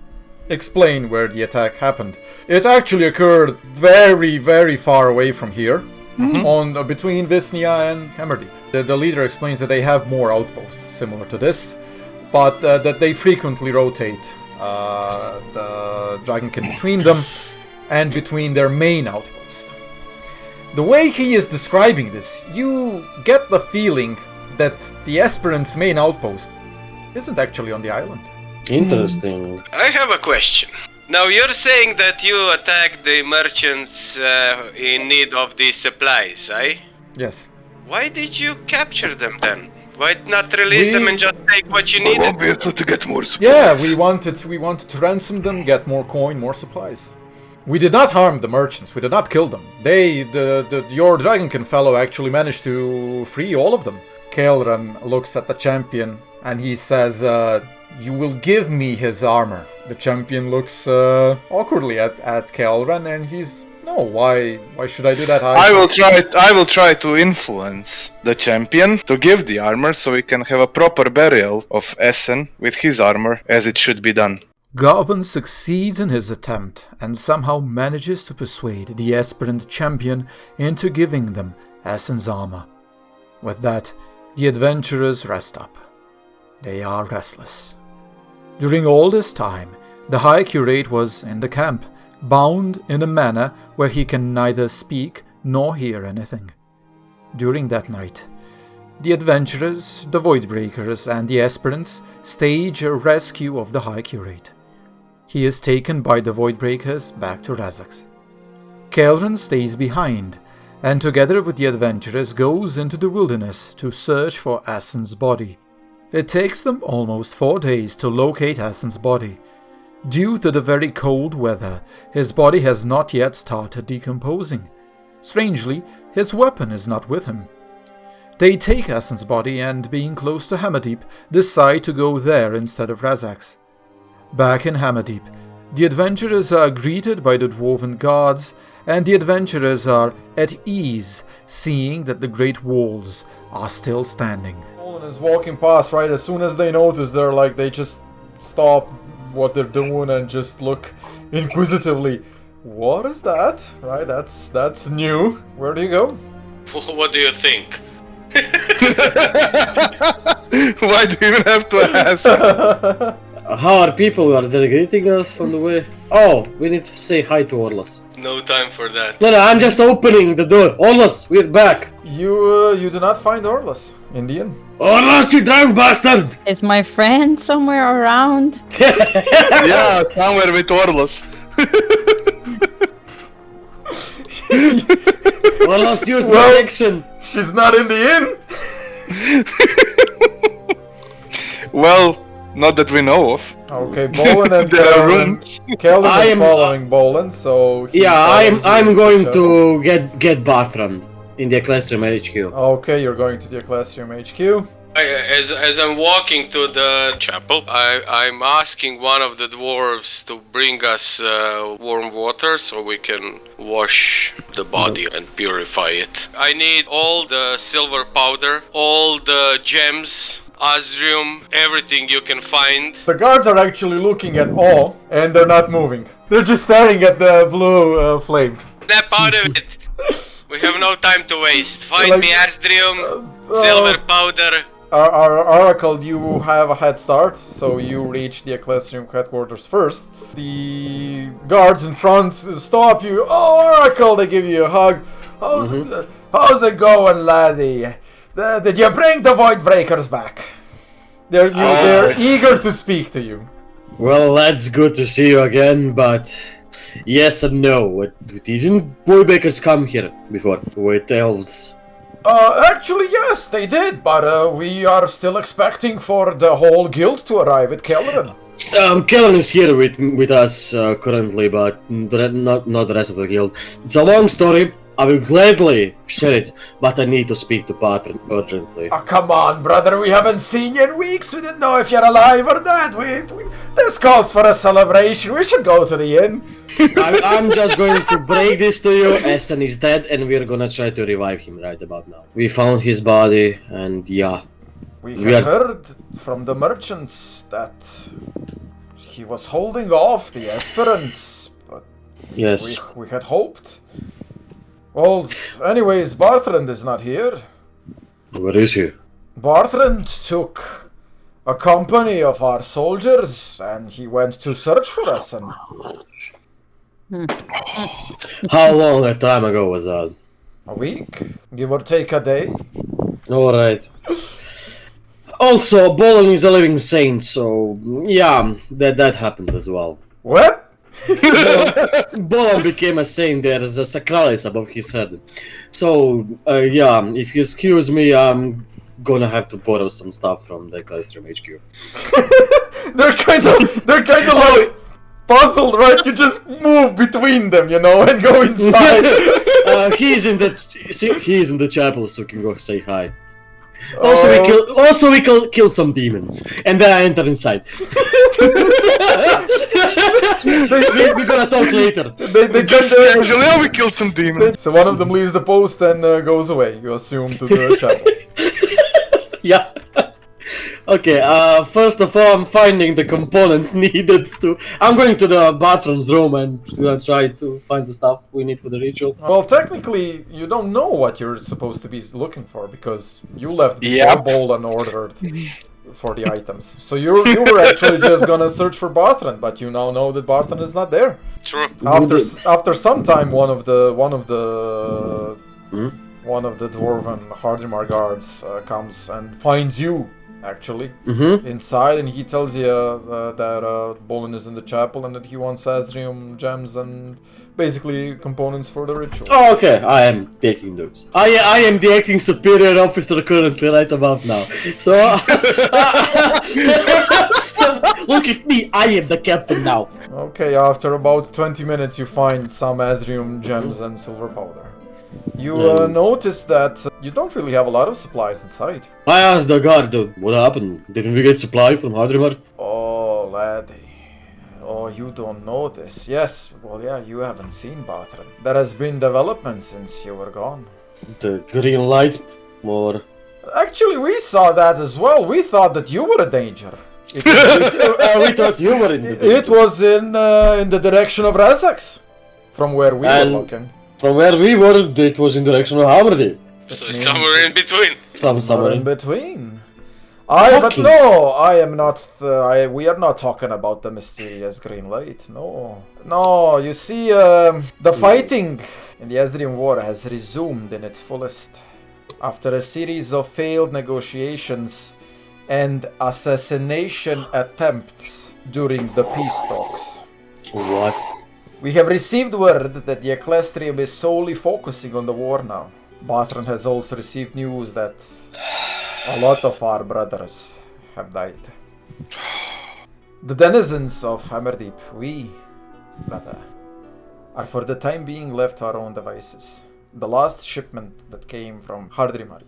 Explain where the attack happened. It actually occurred very, very far away from here, between Visnia and Hammerdeep. The leader explains that they have more outposts similar to this, but that they frequently rotate the dragonkin between them and between their main outpost. The way he is describing this, you get the feeling that the Aspirants' main outpost isn't actually on the island. Interesting. I have a question. Now you're saying that you attacked the merchants in need of these supplies, eh? Yes. Why did you capture them then? Why not release them and just take what you needed? Obviously to get more supplies. Yeah, we wanted to ransom them, get more coin, more supplies. We did not harm the merchants. We did not kill them. Your dragonkin fellow actually managed to free all of them. Kaelran looks at the champion and he says, "You will give me his armor." The champion looks awkwardly at Kaelran and he's, "No, why should I do that?" I will try to influence the champion to give the armor so we can have a proper burial of Essen with his armor as it should be done. Garvin succeeds in his attempt and somehow manages to persuade the aspirant champion into giving them Essen's armor. With that, the adventurers rest up. They are restless. During all this time, the High Curate was in the camp, bound in a manner where he can neither speak nor hear anything. During that night, the adventurers, the Voidbreakers, and the Aspirants stage a rescue of the High Curate. He is taken by the Voidbreakers back to Rezax. Kaelran stays behind, and together with the adventurers goes into the wilderness to search for Assen's body. It takes them almost 4 days to locate Assen's body. Due to the very cold weather, his body has not yet started decomposing. Strangely, his weapon is not with him. They take Assen's body and, being close to Hammerdeep, decide to go there instead of Rezax. Back in Hammerdeep, the adventurers are greeted by the dwarven guards, and the adventurers are at ease, seeing that the great walls are still standing. Bolan is walking past, right? As soon as they notice, they just stop what they're doing and just look inquisitively. What is that? Right? That's new. Where do you go? What do you think? Why do you even have to ask? How are people? Are they greeting us on the way? Oh, we need to say hi to Orlas. No time for that. No, I'm just opening the door. Orlas, we're back. You do not find Orlas in the inn. Orlas, you drunk bastard! Is my friend somewhere around? Yeah, somewhere with Orlos. Orlas used protection. She's not in the inn. Well, not that we know of. Okay, Bolan and There are Kaelran. rooms. Kaelran is following Bolan, so he Yeah, follows I'm you going each to get Barthrand in the Ecclesiam HQ. Okay, you're going to the Ecclesiam HQ. As I'm walking to the chapel, I'm asking one of the dwarves to bring us warm water so we can wash the body and purify it. I need all the silver powder, all the gems, Asrium, everything you can find. The guards are actually looking at all, and they're not moving. They're just staring at the blue flame. Snap out of it! We have no time to waste. Find Like, me Asrium, silver powder. Our Oracle, you have a head start, so you reach the Ecclesiam headquarters first. The guards in front stop you. Oh, Oracle, they give you a hug. How's it going, laddie? Did you bring the Voidbreakers back? They're eager to speak to you. Well, that's good to see you again, but Yes and no. Didn't Voidbreakers come here before with elves? Actually, yes, they did, but we are still expecting for the whole guild to arrive at Kaelran. Kaelran is here with us currently, but not the rest of the guild. It's a long story. I will gladly share it, but I need to speak to Patron urgently. Oh, come on, brother, we haven't seen you in weeks. We didn't know if you're alive or dead. This calls for a celebration. We should go to the inn. I'm just going to break this to you. Essen is dead, and we're gonna try to revive him right about now. We found his body, and yeah. We had heard from the merchants that he was holding off the Aspirants, but Yes. we had hoped. Well, anyways, Barthrand is not here. Where is he? Barthrand took a company of our soldiers and he went to search for us. And How long a time ago was that? a week, give or take a day. Alright. Also, Bolan is a living saint, so yeah, that happened as well. What? Bolan became a saint, there's a sacralis above his head. So, yeah, if you excuse me, I'm gonna have to borrow some stuff from the Classroom HQ. they're kind of like puzzled, right? You just move between them, you know, and go inside. He's in the chapel, so you can go say hi. Also, we kill some demons, and then I enter inside. We're gonna talk later. They Actually, yeah, we killed some demons. So one of them leaves the post and goes away. You assume to the chapel. Yeah. Okay, first of all, I'm finding the components needed to... I'm going to the bathroom's room and gonna try to find the stuff we need for the ritual. Well, technically, you don't know what you're supposed to be looking for because you left before Bolan ordered for the items. So you were actually just gonna search for Barthrand, but you now know that Barthrand is not there. True. After some time, one of the dwarven Hardimar guards comes and finds you. Actually, inside, and he tells you that Bolan is in the chapel and that he wants Azrium gems and basically components for the ritual. Oh, okay, I am taking those. I am the acting superior officer currently right about now. So, look at me, I am the captain now. Okay, after about 20 minutes you find some Azrium gems and silver powder. You notice that you don't really have a lot of supplies inside. I asked the guard, what happened? Didn't we get supply from Hardimar? Oh, laddie. Oh, you don't know this. Yes, well, yeah, you haven't seen Barthrand. There has been development since you were gone. The green light? Or... Actually, we saw that as well. We thought that you were a danger. we thought you were in the danger. It was in the direction of Rezax, from where we were looking. From where we were, it was in direction of Hammerdeep. So somewhere in between. Somewhere in between. But no, I am not. We are not talking about the mysterious green light. No, no. You see, the fighting in the Asdrian War has resumed in its fullest after a series of failed negotiations and assassination attempts during the peace talks. What? We have received word that the Ecclestrium is solely focusing on the war now. Barthrand has also received news that a lot of our brothers have died. The denizens of Hammerdeep, we, brother, are for the time being left to our own devices. The last shipment that came from Hardimar,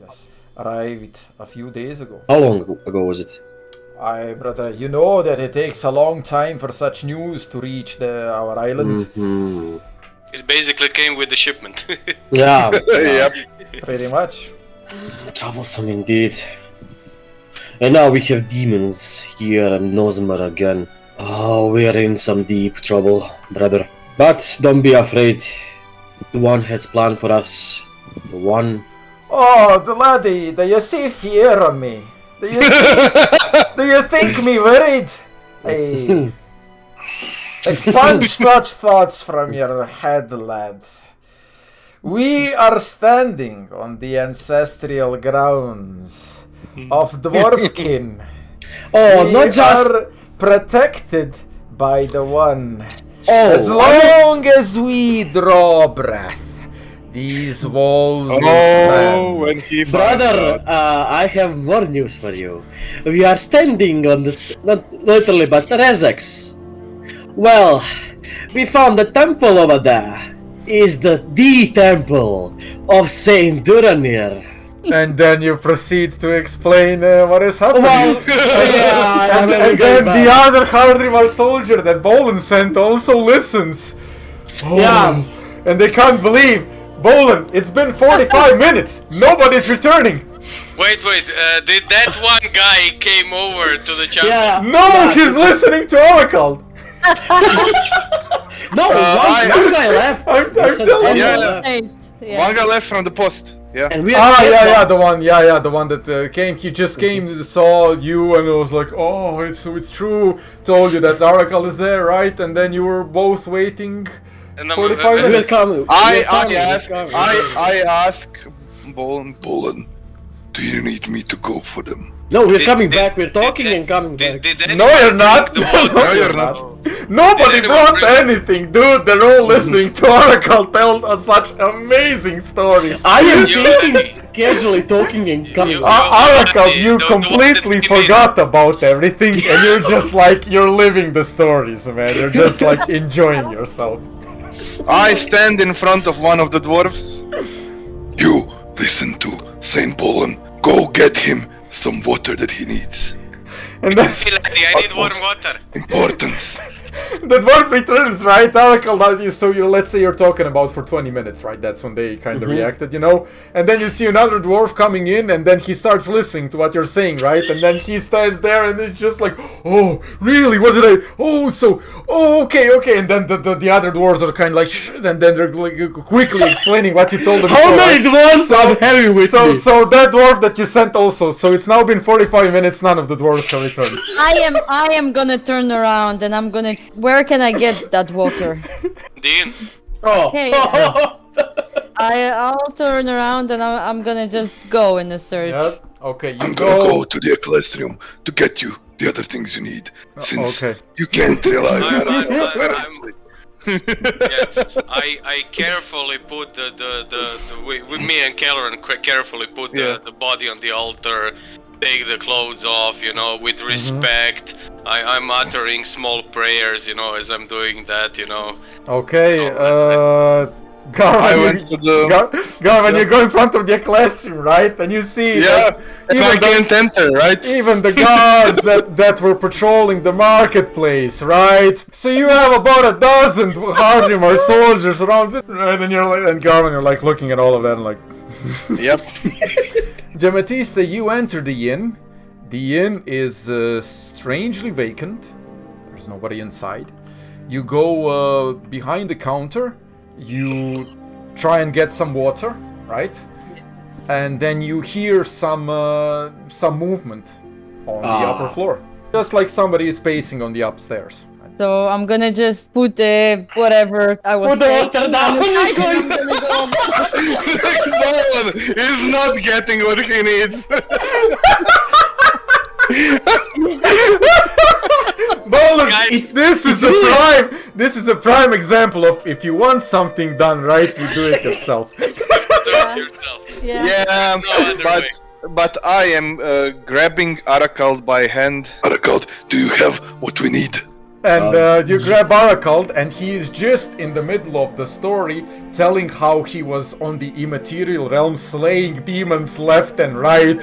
arrived a few days ago. How long ago was it? Aye, brother, you know that it takes a long time for such news to reach our island. It basically came with the shipment. Yeah. Yep. Pretty much. Troublesome indeed. And now we have demons here and Nosmer again. Oh, we are in some deep trouble, brother. But don't be afraid. The one has planned for us. The one... Oh, the laddie, do you see fear on me? Do you think me worried? Hey, expunge such thoughts from your head, lad. We are standing on the ancestral grounds of dwarfkin. Oh, we not just... are protected by the one As long as we draw breath, these walls will stand. when he Brother, I have more news for you. We are standing on this, not literally, but Rezax. Well, we found the temple over there. Is the temple of Saint Duronir. And then you proceed to explain what is happening. Well, yeah, and then the other Hammerdeep soldier that Bolan sent also listens. Oh, Yeah. And they can't believe, Bolan, it's been 45 minutes. Nobody's returning. Wait, did that one guy came over to the chapel? Yeah. No, he's listening to Oracle. No, one guy left. I'm telling you. Yeah. Yeah. One guy left from the post. Yeah. And we are The one that came. He just came, saw you, and was like, "Oh, it's true." Told you that Oracle is there, right? And then you were both waiting And I'm- 45 We will minutes. come. I ask Bolan. Bolan, do you need me to go for them? No, we're Did- coming did- back. We're talking did- and coming Did, back. did No, you're not. the water? No, you're not. Nobody Did anyone brought bring- anything, dude. They're all listening to Oracle tell us such amazing stories. I am You- taking casually talking and coming You- back. Oracle, you the one completely that came in. forgot about everything, and you're just like, you're living the stories, man. You're just like enjoying yourself. I stand in front of one of the dwarves. You listen to Saint Bolan. Go get him some water that he needs. And then Hey, laddie, I need warm water. Importance. the dwarf returns, right? Oracle, let's say you're talking about for 20 minutes, right? That's when they kind of reacted, you know? And then you see another dwarf coming in, and then he starts listening to what you're saying, right? And then he stands there, and it's just like, oh, really? What did I? Okay. And then the other dwarves are kind of like, shh, and then they're like, quickly explaining what you told them. How before, many right? dwarves are heavy with me? So that dwarf that you sent also. So it's now been 45 minutes. None of the dwarves have returned. I am gonna turn around and I'm gonna. Where can I get that water? Dean, Oh. Okay. I'll turn around and I'm gonna just go in the search. Yeah. Okay. You I'm gonna go to the classroom to get you the other things you need. Since okay. you can't rely on I'm- Oracle, apparently. yes, I carefully put with me and Kaelran carefully put the body on the altar, take the clothes off, you know, with respect. I'm uttering small prayers, you know, as I'm doing that, you know. Okay, I Garvin, went to the. Garvin, you go in front of the classroom, right? And you see Yeah, that so I can't enter, right? even the guards that were patrolling the marketplace, right? So you have about a dozen Hammerdeep soldiers around it, right? And and Garvin, you're like looking at all of them, like. Yep. Jametysta, you enter the inn. The inn is strangely vacant. There's nobody inside. You go behind the counter. You try and get some water, right? And then you hear some movement on the upper floor. Just like somebody is pacing on the upstairs. So I'm gonna just put whatever I was Put the saying water down. on the side and I'm gonna go. Bolan is not getting what he needs. Bolan, Guys, this is a prime example of if you want something done right, you do it yourself. Do it yourself. Yeah. Yeah, No other way. but I am grabbing Oracle by hand. Oracle, do you have what we need? And you grab Oracle, and he is just in the middle of the story, telling how he was on the immaterial realm, slaying demons left and right,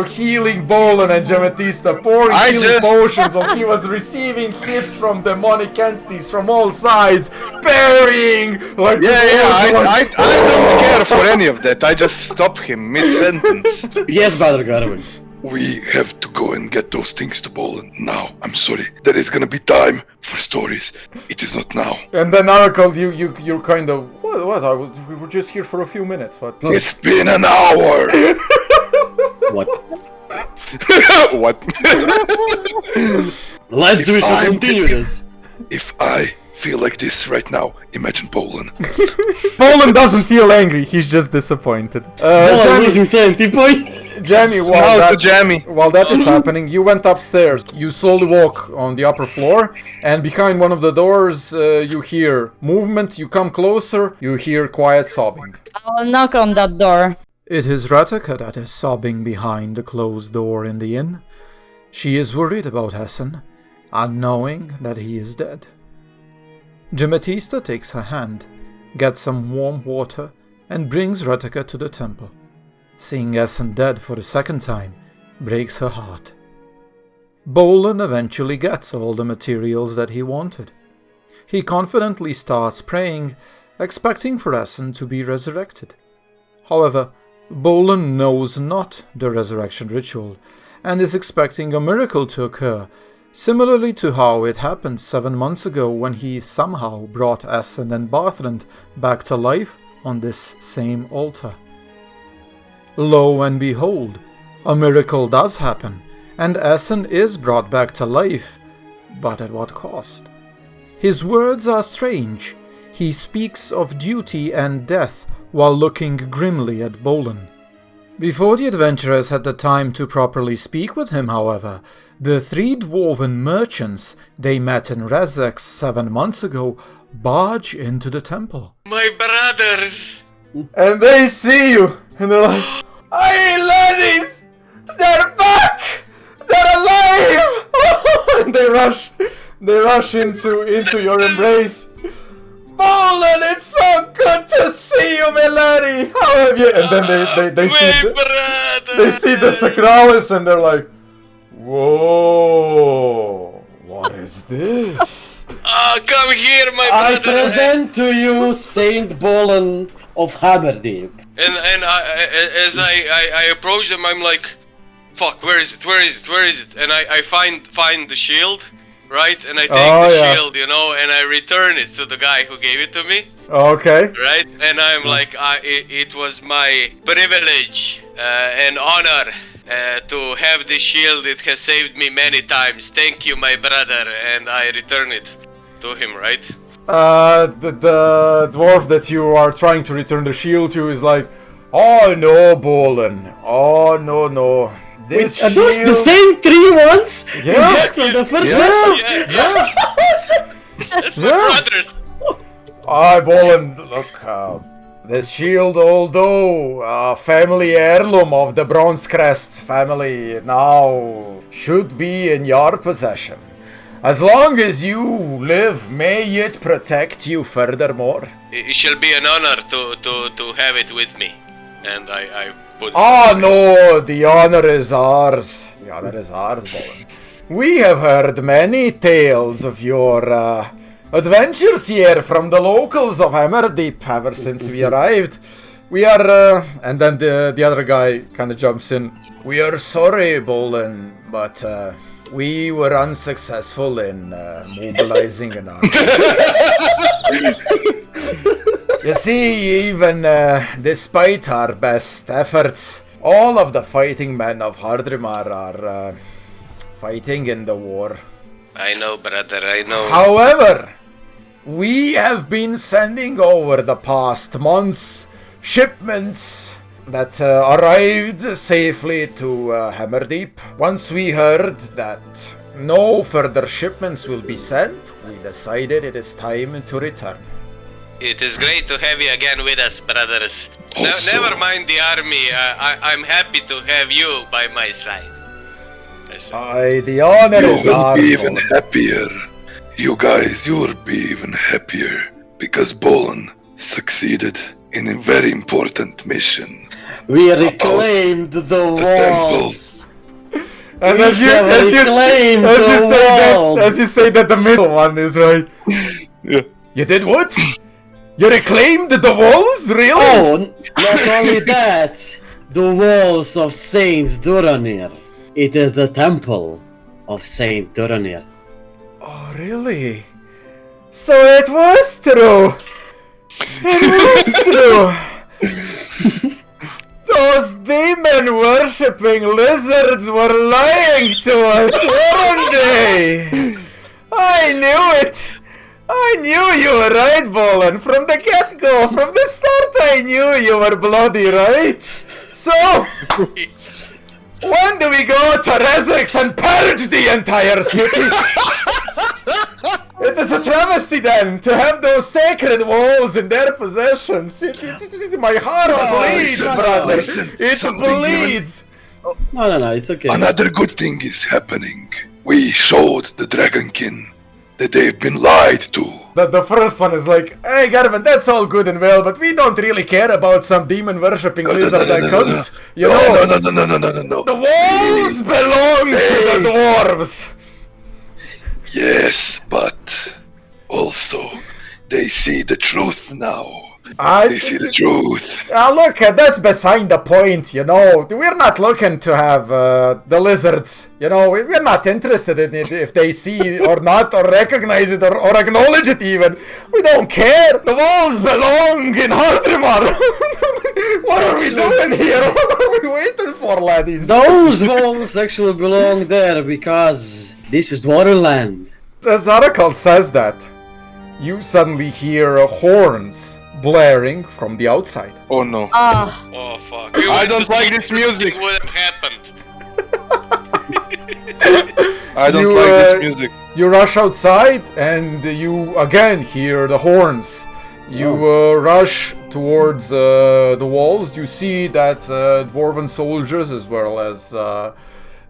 healing Bolan and Jametysta, pouring healing potions while he was receiving hits from demonic entities from all sides, parrying like I don't care for any of that. I just stop him mid-sentence. Yes, Brother Garvin. We have to go and get those things to Bolan now. I'm sorry. There is gonna be time for stories. It is not now. And then Oracle, you're kind of what? We were just here for a few minutes. What? It's been an hour. What? What? We shall continue this. If I feel like this right now, imagine Bolan. Bolan doesn't feel angry. He's just disappointed. Bolan losing 70 points. Jamie, Now to Jamie. while that is happening, you went upstairs. You slowly walk on the upper floor, and behind one of the doors, you hear movement. You come closer, you hear quiet sobbing. I'll knock on that door. It is Rezax that is sobbing behind the closed door in the inn. She is worried about Essen, unknowing that he is dead. Jametysta takes her hand, gets some warm water, and brings Rezax to the temple. Seeing Essen dead for the second time breaks her heart. Bolan eventually gets all the materials that he wanted. He confidently starts praying, expecting for Essen to be resurrected. However, Bolan knows not the resurrection ritual, and is expecting a miracle to occur, similarly to how it happened 7 months ago when he somehow brought Essen and Barthrand back to life on this same altar. Lo and behold, a miracle does happen, and Essen is brought back to life, but at what cost? His words are strange. He speaks of duty and death while looking grimly at Bolan. Before the adventurers had the time to properly speak with him, however, the 3 dwarven merchants they met in Rezax 7 months ago barge into the temple. My brothers! And they see you, and they're like, "Hey ladies! They're back! They're alive!" And they rush into your embrace. Bolan, it's so good to see you, my lady! How have you? And then they see the Sacralis and they're like, "Whoa, what is this?" Come here, my I brother! present to you Saint Bolan of Hammerdeep. And as I approach them, I'm like, fuck, where is it? And I find the shield, right? And I take the shield, you know, and I return it to the guy who gave it to me. Okay. Right? And I'm like, it was my privilege and honor to have this shield. It has saved me many times. Thank you, my brother. And I return it to him, right? The dwarf that you are trying to return the shield to is like, "Oh no, Bolan. Oh no. This Are those the same 3 ones? Yeah. Back from the first Yeah. session? Yeah. That's my Yeah. brothers. Bolan, look, this shield, although a family heirloom of the Bronze Crest family, now should be in your possession. As long as you live, may it protect you furthermore." It shall be an honor to have it with me. And I put... Oh no, the honor is ours. The honor is ours, Bolan. We have heard many tales of your adventures here from the locals of Hammerdeep ever since we arrived. We are, and then the other guy kind of jumps in. "We are sorry, Bolan, but we were unsuccessful in mobilizing an army." You see, even despite our best efforts, all of the fighting men of Hardrimar are fighting in the war. I know, brother, I know. However, we have been sending over the past months shipments that arrived safely to Hammerdeep. Once we heard that no further shipments will be sent, we decided it is time to return. It is great to have you again with us, brothers. Also- Never mind the army. I'm happy to have you by my side. The honor You is will ours. be even Bolan. happier. You guys, you will be even happier because Bolan succeeded in a very important mission. We reclaimed the walls. And We have reclaimed the walls. as you say that, the middle one is right. Yeah. You did what? You reclaimed the walls? Really? Oh, not only that, the walls of Saint Duronir. It is the temple of Saint Duronir. Oh, really? So it was true. It was true. Those demon worshipping lizards were lying to us, weren't they? I knew it. I knew you were right, Bolan. From the get-go, from the start, I knew you were bloody right. So, When do we go to Rezax and purge the entire city? It is a travesty then to have those sacred walls in their possession. My heart bleeds, listen, brother. listen, It something bleeds. No, it's okay. Another good thing is happening. We showed the dragonkin that they've been lied to. The first one is like, hey Garvin, that's all good and well, but we don't really care about some demon worshipping lizard icons. You know, No. the walls belong to the dwarves. Yes, but also they see the truth now. They see the truth. Look, that's beside the point, you know. We're not looking to have the lizards, you know. We're not interested in it if they see or not, or recognize it, or acknowledge it even. We don't care. The walls belong in Hardrimar. What are we doing here? What are we waiting for, laddies? Those walls actually belong there because this is dwarven land. As Oracle says that, you suddenly hear horns blaring from the outside. Oh no. Oh fuck. I don't like this music. What happened? I don't like this music. You rush outside and you again hear the horns. You rush towards the walls. You see that dwarven soldiers as well as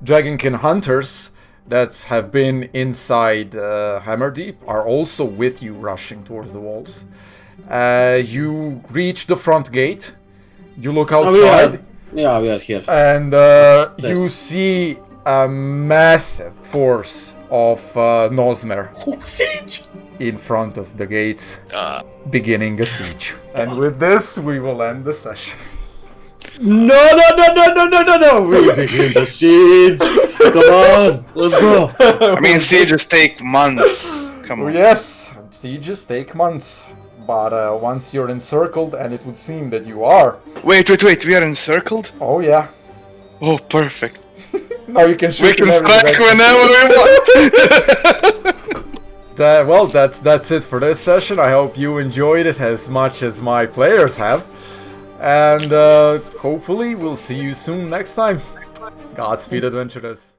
dragonkin hunters that have been inside Hammerdeep are also with you rushing towards the walls. You reach the front gate. You look outside. We are here. And you see a massive force of Nosmer Siege! in front of the gate, beginning a siege. And with this, we will end the session. No! We begin the siege! Come on, let's go! I mean, sieges take months. Come on. Yes, sieges take months. But once you're encircled, and it would seem that you are. Wait, we are encircled? Oh yeah. Oh, perfect. Now you can shoot. We can in every strike direction. whenever we want! Well, that's it for this session. I hope you enjoyed it as much as my players have. And hopefully we'll see you soon next time. Godspeed, adventurers.